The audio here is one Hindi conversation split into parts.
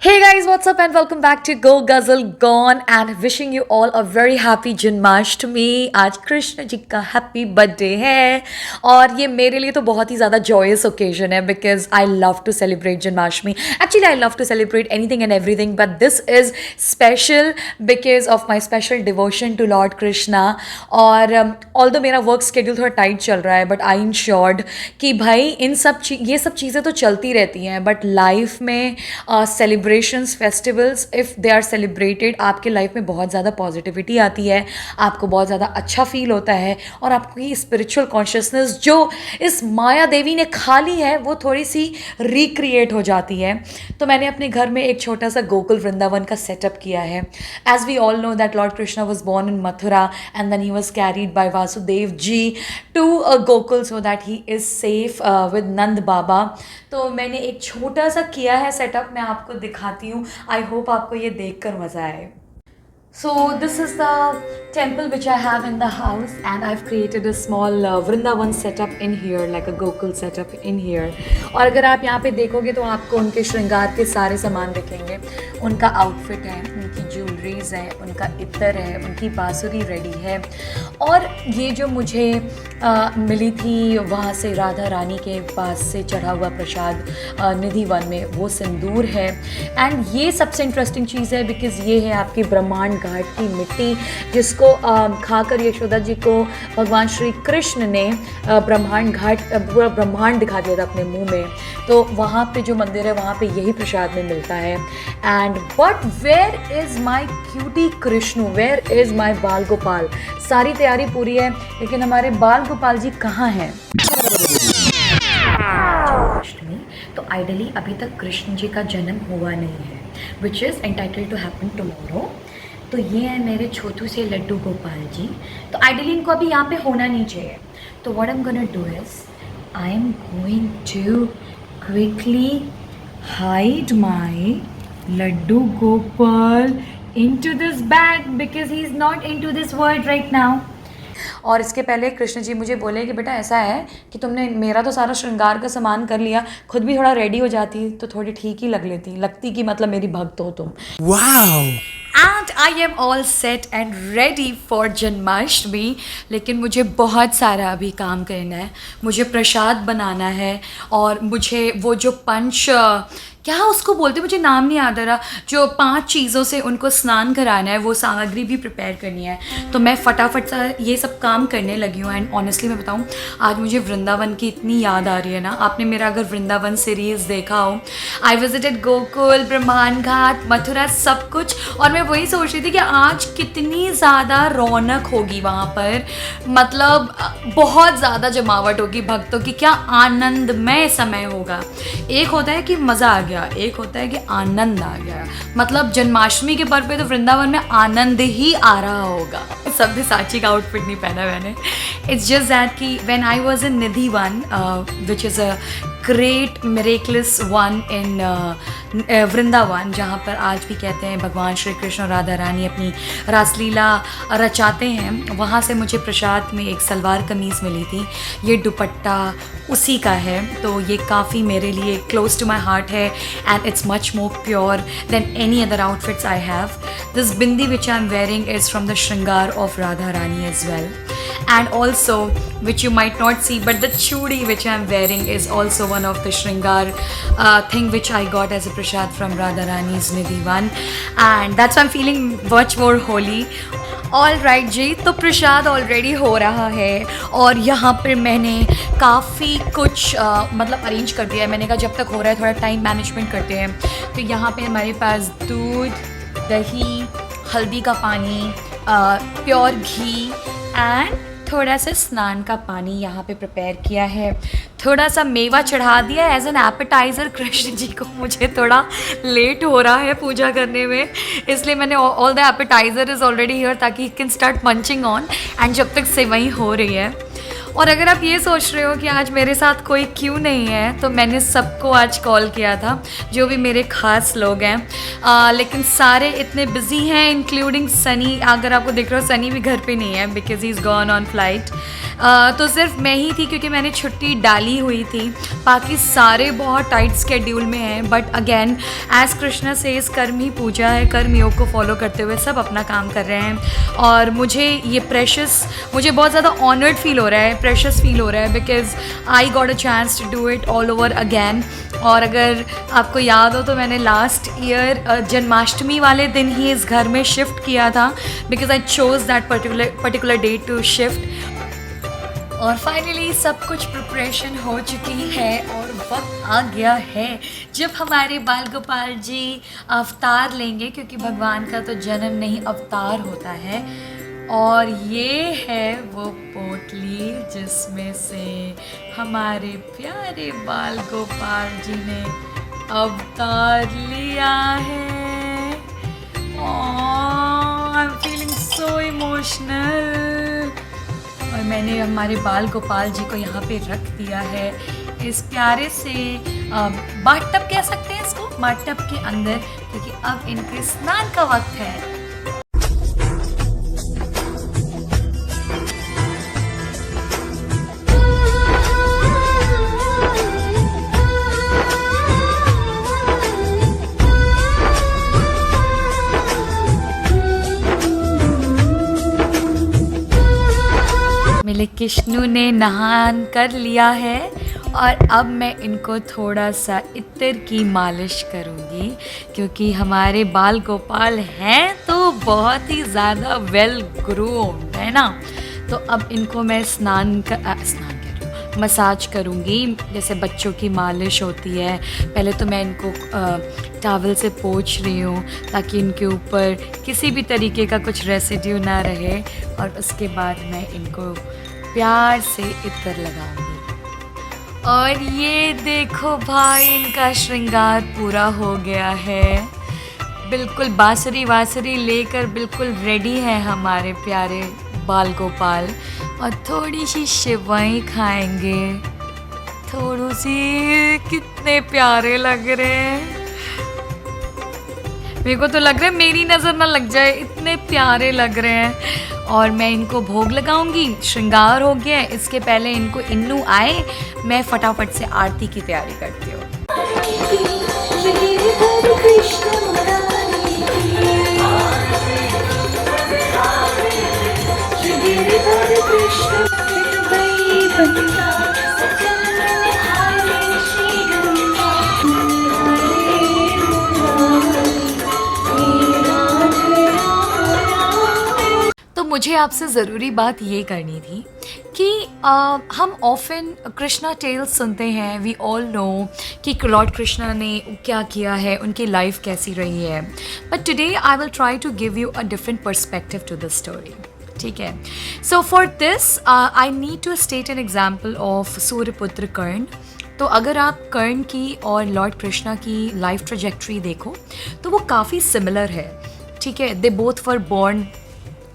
Hey guys, what's up and welcome back to Go Guzzle Gone and wishing you all a very happy Janmashtami. आज कृष्ण जी का हैप्पी बर्थडे है और ये मेरे लिए तो बहुत ही ज़्यादा जॉयस ओकेजन है because I love to celebrate Janmashtami. Actually I love to celebrate anything and everything but this is special because of my special devotion to Lord Krishna. और ऑल्दो मेरा वर्क स्केड्यूल थोड़ा टाइट चल रहा है बट आई इंश्योर्ड कि भाई ये सब चीज़ें तो चलती रहती हैं बट लाइफ में celebrations festivals if they are celebrated आपके लाइफ में बहुत ज़्यादा पॉजिटिविटी आती है, आपको बहुत ज़्यादा अच्छा फील होता है और आपको ये स्पिरिचुअल कॉन्शियसनेस जो इस माया देवी ने खा ली है वो थोड़ी सी रिक्रिएट हो जाती है. तो मैंने अपने घर में एक छोटा सा गोकुल वृंदावन का सेटअप किया है. As we all know that lord Krishna was born in Mathura and then he was carried by Vasudev ji to a Gokul so that he is safe with Nand Baba. तो मैंने एक छोटा सा किया है सेटअप, मैं आपको दिखाती हूँ. आई होप आपको ये देखकर मज़ा आए. So this is the temple which I have in the house and I've created a small Vrindavan setup in here like a Gokul setup in here. और अगर आप यहाँ पे देखोगे तो आपको उनके श्रृंगार के सारे सामान दिखेंगे. उनका आउटफिट है, उनकी ज्वेलरीज है, उनका इत्र है, उनकी बांसुरी रेडी है. और ये जो मुझे मिली थी वहाँ से राधा रानी के पास से चढ़ा हुआ प्रसाद निधि वन में वो सिंदूर है. एंड ये सबसे इंटरेस्टिंग चीज़ है बिकॉज़ ये है आपकी ब्रह्मांड घाट की मिट्टी जिसको खाकर यशोदा जी को भगवान श्री कृष्ण ने ब्रह्मांड घाट पूरा ब्रह्मांड दिखा दिया था अपने मुंह में. तो वहाँ पे जो मंदिर है वहाँ पे यही प्रसाद में मिलता है. And but where is my cutie Krishnu, where is my Bal Gopal. सारी तैयारी पूरी है लेकिन हमारे बाल गोपाल जी कहाँ हैं? जन्माष्टमी तो आइडली अभी तक कृष्ण जी का जन्म हुआ नहीं है which is entitled to happen tomorrow. तो ये है मेरे छोटू से लड्डू गोपाल जी. तो आइडली इनको अभी यहाँ पे होना नहीं चाहिए. तो what I am gonna do is I am going to quickly hide my Laddu Gopal into this bag because he is not into this world right now. और इसके पहले कृष्ण जी मुझे बोले कि बेटा ऐसा है कि तुमने मेरा तो सारा श्रृंगार का सामान कर लिया, खुद भी थोड़ा रेडी हो जाती तो थोड़ी ठीक ही लगती कि मतलब मेरी भक्त हो तुम. Wow. And I am all set and ready for Janmashtami. लेकिन मुझे बहुत सारा अभी काम करना है. मुझे प्रसाद बनाना है और मुझे वो जो क्या उसको बोलते, मुझे नाम नहीं याद आ रहा, जो 5 चीज़ों से उनको स्नान कराना है वो सामग्री भी प्रिपेयर करनी है. तो मैं फटाफट सा ये सब काम करने लगी हूँ. एंड ऑनेस्टली मैं बताऊँ आज मुझे वृंदावन की इतनी याद आ रही है ना. आपने मेरा अगर वृंदावन सीरीज़ देखा हो, आई विजिटेड गोकुल, ब्रह्मांड घाट, मथुरा, सब कुछ. और मैं वही सोच रही थी कि आज कितनी ज़्यादा रौनक होगी वहाँ पर. मतलब बहुत ज़्यादा जमावट होगी भक्तों की. क्या आनंदमय समय होगा. एक होता है कि मज़ा आ गया, एक होता है कि आनंद आ गया. मतलब जन्माष्टमी के पर्व पे तो वृंदावन में आनंद ही आ रहा होगा. सब्यसाची का आउटफिट नहीं पहना मैंने. इट्स जस्ट दैट कि when I was in Nidhi one which is a great miracles one in Vrindavan, जहाँ पर आज भी कहते हैं भगवान श्री कृष्ण और राधा रानी अपनी रासलीला रचाते हैं. वहाँ से मुझे प्रसाद में एक सलवार कमीज़ मिली थी. ये दुपट्टा उसी का है. तो ये काफ़ी मेरे लिए क्लोज टू माई हार्ट है and it's much more pure than any other outfits I have. This bindi which I am wearing is from the shringar of Radha Rani as well. And also which you might not see but the chudi which I am wearing is also one of the shringar thing which I got as a prasad from Radha Rani's Nidhi One, and that's why I'm feeling much more holy. All right जी. तो प्रसाद ऑलरेडी हो रहा है और यहाँ पर मैंने काफ़ी कुछ मतलब अरेंज कर दिया है. मैंने कहा जब तक हो रहा है थोड़ा टाइम मैनेजमेंट करते हैं. तो यहाँ पे हमारे पास दूध, दही, हल्दी का पानी, प्योर घी एंड थोड़ा सा स्नान का पानी यहाँ पे प्रिपेयर किया है. थोड़ा सा मेवा चढ़ा दिया as an appetiser Krishna ji को. मुझे थोड़ा लेट हो रहा है पूजा करने में, इसलिए मैंने all the appetizer is already here ताकि you can start munching on. And जब तक सेवई हो रही है और अगर आप ये सोच रहे हो कि आज मेरे साथ कोई क्यों नहीं है, तो मैंने सबको आज कॉल किया था, जो भी मेरे ख़ास लोग हैं, लेकिन सारे इतने बिजी हैं, इंक्लूडिंग सनी। अगर आपको दिख रहा हो, सनी भी घर पे नहीं है because he is gone on flight. तो सिर्फ मैं ही थी क्योंकि मैंने छुट्टी डाली हुई थी। बाकी सारे बहुत टाइट स्केड्यूल में हैं, but again as Krishna says, कर्म ही पूजा है, कर्म योग को फॉलो करते हुए सब अपना काम कर रहे हैं। और मुझे ये मुझे बहुत ज़्यादा ऑनर्ड फील हो रहा है, प्रेशस फील हो रहा है, because I got a chance to do it all over again. और अगर आपको याद हो तो मैंने लास्ट ईयर जन्माष्टमी वाले दिन ही इस घर में शिफ्ट किया था, because I chose that particular day to shift. और फाइनली सब कुछ प्रिपरेशन हो चुकी है और वक्त आ गया है जब हमारे बाल गोपाल जी अवतार लेंगे, क्योंकि भगवान का तो जन्म नहीं अवतार होता है। और ये है वो पोटली जिसमें से हमारे प्यारे बाल गोपाल जी ने अवतार लिया है। I am feeling so emotional. और मैंने हमारे बाल गोपाल जी को यहाँ पे रख दिया है इस प्यारे से बाथटब कह सकते हैं इसको, बाथटब के अंदर, क्योंकि अब इनके स्नान का वक्त है। मेरे किश्नू ने नहान कर लिया है और अब मैं इनको थोड़ा सा इत्र की मालिश करूँगी, क्योंकि हमारे बाल गोपाल हैं तो बहुत ही ज़्यादा वेल ग्रूम्ड है ना। तो अब इनको मैं मसाज करूँगी, जैसे बच्चों की मालिश होती है। पहले तो मैं इनको टॉवल से पोंछ रही हूँ ताकि इनके ऊपर किसी भी तरीके का कुछ रेसिड्यू ना रहे, और उसके बाद मैं इनको प्यार से इत्र लगाऊंगी। और ये देखो भाई, इनका श्रृंगार पूरा हो गया है, बिल्कुल बांसुरी वासुरी लेकर बिल्कुल रेडी है हमारे प्यारे बाल गोपाल। और थोड़ी सी शिवाई खाएंगे, थोड़ी सी। कितने प्यारे लग रहे हैं, मेरे को तो लग रहा है मेरी नज़र ना लग जाए, इतने प्यारे लग रहे हैं। और मैं इनको भोग लगाऊंगी। श्रृंगार हो गया है, इसके पहले इनको इन्नू आए, मैं फटाफट से आरती की तैयारी करती हूँ। मुझे आपसे ज़रूरी बात ये करनी थी कि हम ऑफन कृष्णा टेल्स सुनते हैं, वी ऑल नो कि लॉर्ड कृष्णा ने क्या किया है, उनकी लाइफ कैसी रही है। But today I will try to give you a different perspective to this story, ठीक है। So for this I need to state an example of Suryaputra Karna. तो अगर आप कर्ण की और लॉर्ड कृष्णा की लाइफ ट्रेजेक्ट्री देखो तो वो काफ़ी सिमिलर है, ठीक है। They both were born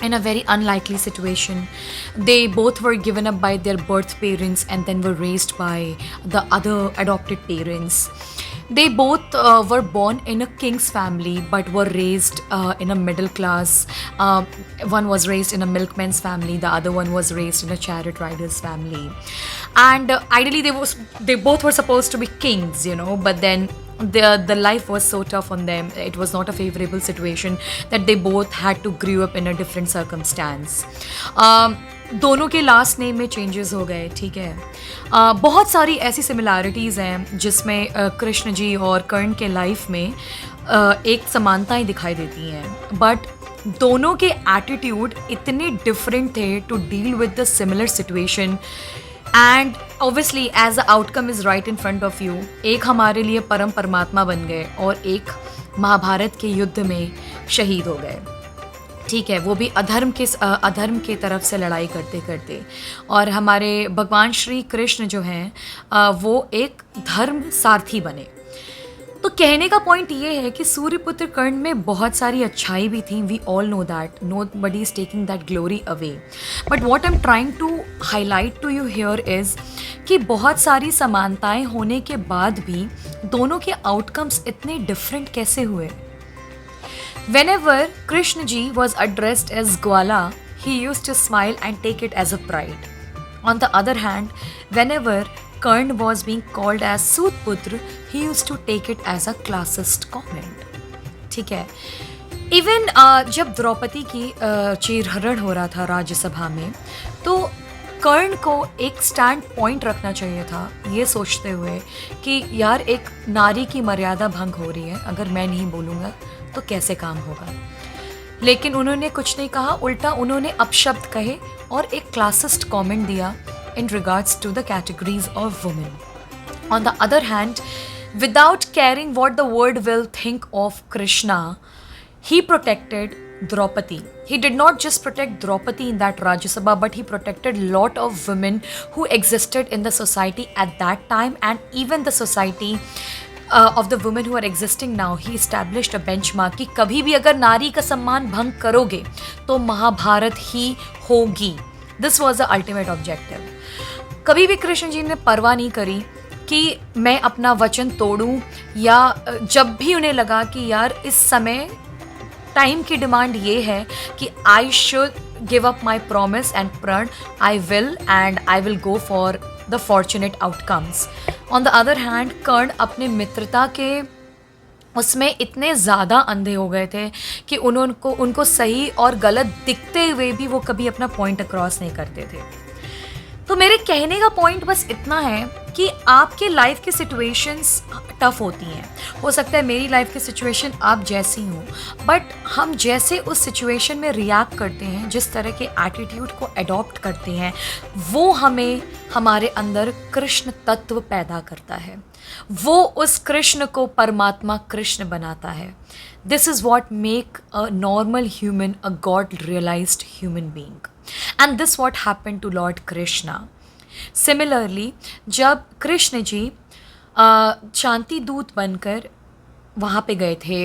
in a very unlikely situation. They both were given up by their birth parents and then were raised by the other adopted parents. They both were born in a king's family but were raised in a middle class. One was raised in a milkman's family, the other one was raised in a chariot rider's family. And ideally they both were supposed to be kings, you know, but then the life was so tough on them. It was not a favorable situation that they both had to grow up in a different circumstance. दोनों के लास्ट नेम में चेंजेस हो गए, ठीक है। बहुत सारी ऐसी सिमिलैरिटीज़ हैं जिसमें कृष्ण जी और कर्ण के लाइफ में एक समानताएं दिखाई देती हैं, बट दोनों के एटीट्यूड इतने डिफरेंट थे to deal with the similar situation. And obviously as the outcome is right in front of you. एक हमारे लिए परम परमात्मा बन गए और एक महाभारत के युद्ध में शहीद हो गए, ठीक है। वो भी अधर्म के तरफ से लड़ाई करते करते। और हमारे भगवान श्री कृष्ण जो हैं वो एक धर्म सारथी बने। तो तो कहने का पॉइंट ये है कि सूर्यपुत्र कर्ण में बहुत सारी अच्छाई भी थी. We all know that. Nobody is taking that glory away. But what I'm trying to highlight to you here is कि बहुत सारी समानताएं होने के बाद भी दोनों के आउटकम्स इतने डिफरेंट कैसे हुए. Whenever Krishna ji was addressed as Gwala, he used to smile and take it as a pride. On the other hand, whenever Karn was being called as Sutputra, he used to take it as a classist comment. ठीक है. इवन जब द्रौपदी की चीरहरण हो रहा था राज्यसभा में, तो कर्ण को एक स्टैंड पॉइंट रखना चाहिए था ये सोचते हुए कि यार एक नारी की मर्यादा भंग हो रही है, अगर मैं नहीं बोलूँगा तो कैसे काम होगा. लेकिन उन्होंने कुछ नहीं कहा, उल्टा उन्होंने अपशब्द कहे और एक क्लासिस्ट कमेंट दिया in regards to the categories of women. On the other hand, without caring what the world will think of Krishna, he protected Draupadi. He did not just protect Draupadi in that Rajya Sabha, but he protected lot of women who existed in the society at that time, and even the society of the women who are existing now. He established a benchmark कि कभी भी अगर नारी का सम्मान भंग करोगे तो महाभारत ही होगी. This was the ultimate objective. कभी भी कृष्ण जी ने परवाह नहीं करी कि मैं अपना वचन तोड़ूं, या जब भी उन्हें लगा कि यार इस समय टाइम की डिमांड ये है कि I should give up my promise and pran, I will go for the fortunate outcomes. On the other hand Karna अपने मित्रता के उसमें इतने ज़्यादा अंधे हो गए थे कि उनको सही और गलत दिखते हुए भी वो कभी अपना पॉइंट अक्रॉस नहीं करते थे. तो मेरे कहने का पॉइंट बस इतना है कि आपके लाइफ की सिचुएशंस टफ होती हैं. हो सकता है मेरी लाइफ की सिचुएशन आप जैसी हो, बट हम जैसे उस सिचुएशन में रिएक्ट करते हैं, जिस तरह के एटीट्यूड को अडॉप्ट करते हैं, वो हमें हमारे अंदर कृष्ण तत्व पैदा करता है. वो उस कृष्ण को परमात्मा कृष्ण बनाता है. This is what make a normal human a god realised human being. And this what happened to Lord Krishna. Similarly, जब कृष्ण जी शांति दूत बनकर वहाँ पे गए थे,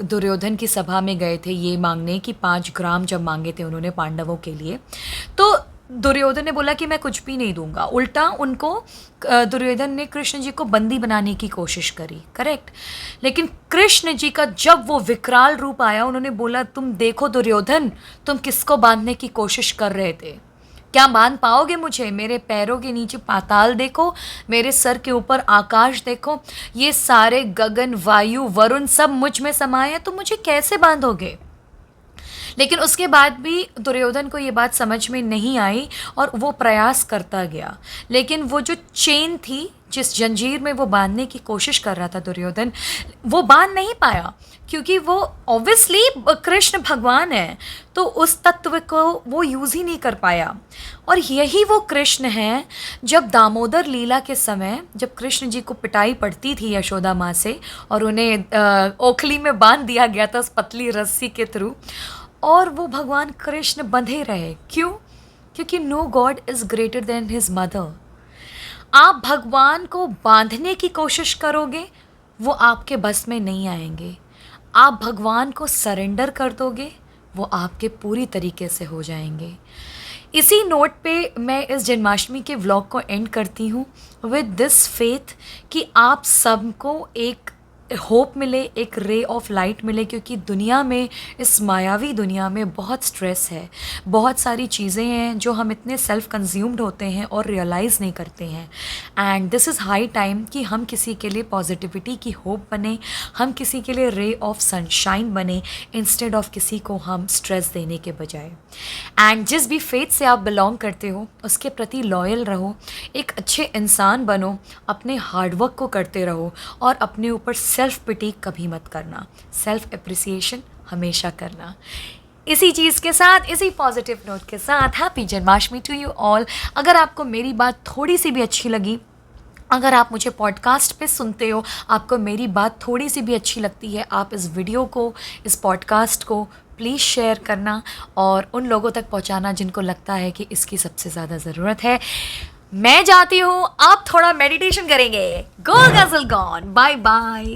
दुर्योधन की सभा में गए थे ये मांगने कि 5 ग्राम जब मांगे थे उन्होंने पांडवों के लिए, तो दुर्योधन ने बोला कि मैं कुछ भी नहीं दूंगा. उल्टा उनको दुर्योधन ने कृष्ण जी को बंदी बनाने की कोशिश करी, करेक्ट. लेकिन कृष्ण जी का जब वो विकराल रूप आया, उन्होंने बोला तुम देखो दुर्योधन, तुम किसको बांधने की कोशिश कर रहे थे, क्या बांध पाओगे मुझे. मेरे पैरों के नीचे पाताल देखो, मेरे सर के ऊपर आकाश देखो, ये सारे गगन वायु वरुण सब मुझ में समाये हैं, तो मुझे कैसे बांधोगे. लेकिन उसके बाद भी दुर्योधन को ये बात समझ में नहीं आई और वो प्रयास करता गया. लेकिन वो जो चेन थी, जिस जंजीर में वो बांधने की कोशिश कर रहा था दुर्योधन, वो बांध नहीं पाया, क्योंकि वो ऑब्वियसली कृष्ण भगवान है, तो उस तत्व को वो यूज़ ही नहीं कर पाया. और यही वो कृष्ण हैं जब दामोदर लीला के समय जब कृष्ण जी को पिटाई पड़ती थी यशोदा माँ से और उन्हें ओखली में बांध दिया गया था उस पतली रस्सी के थ्रू, और वो भगवान कृष्ण बंधे रहे. क्यों? क्योंकि no god is greater than his mother. आप भगवान को बांधने की कोशिश करोगे, वो आपके बस में नहीं आएंगे. आप भगवान को सरेंडर कर दोगे, वो आपके पूरी तरीके से हो जाएंगे. इसी नोट पे मैं इस जन्माष्टमी के व्लॉग को एंड करती हूँ विद दिस फेथ कि आप सबको एक होप मिले, एक रे ऑफ लाइट मिले, क्योंकि दुनिया में, इस मायावी दुनिया में बहुत स्ट्रेस है, बहुत सारी चीज़ें हैं जो हम इतने सेल्फ कंज्यूम्ड होते हैं और रियलाइज़ नहीं करते हैं. And this is high time कि हम किसी के लिए पॉजिटिविटी की होप बने, हम किसी के लिए रे ऑफ सनशाइन बने, इंस्टेड ऑफ किसी को हम स्ट्रेस देने के बजाय. एंड जिस भी फेथ से आप बिलोंग करते हो उसके प्रति लॉयल रहो, एक अच्छे इंसान बनो, अपने हार्डवर्क को करते रहो और अपने ऊपर सेल्फ पिटी कभी मत करना, सेल्फ एप्रिसिएशन हमेशा करना. इसी चीज़ के साथ, इसी पॉजिटिव नोट के साथ happy Janmashtami to you all. अगर आपको मेरी बात थोड़ी सी भी अच्छी लगी, अगर आप मुझे पॉडकास्ट पे सुनते हो, आपको मेरी बात थोड़ी सी भी अच्छी लगती है, आप इस वीडियो को, इस पॉडकास्ट को प्लीज़ शेयर करना और उन लोगों तक पहुंचाना जिनको लगता है कि इसकी सबसे ज़्यादा ज़रूरत है. मैं जाती हूँ, आप थोड़ा मेडिटेशन करेंगे. गो गज़ल गॉन, बाय बाय.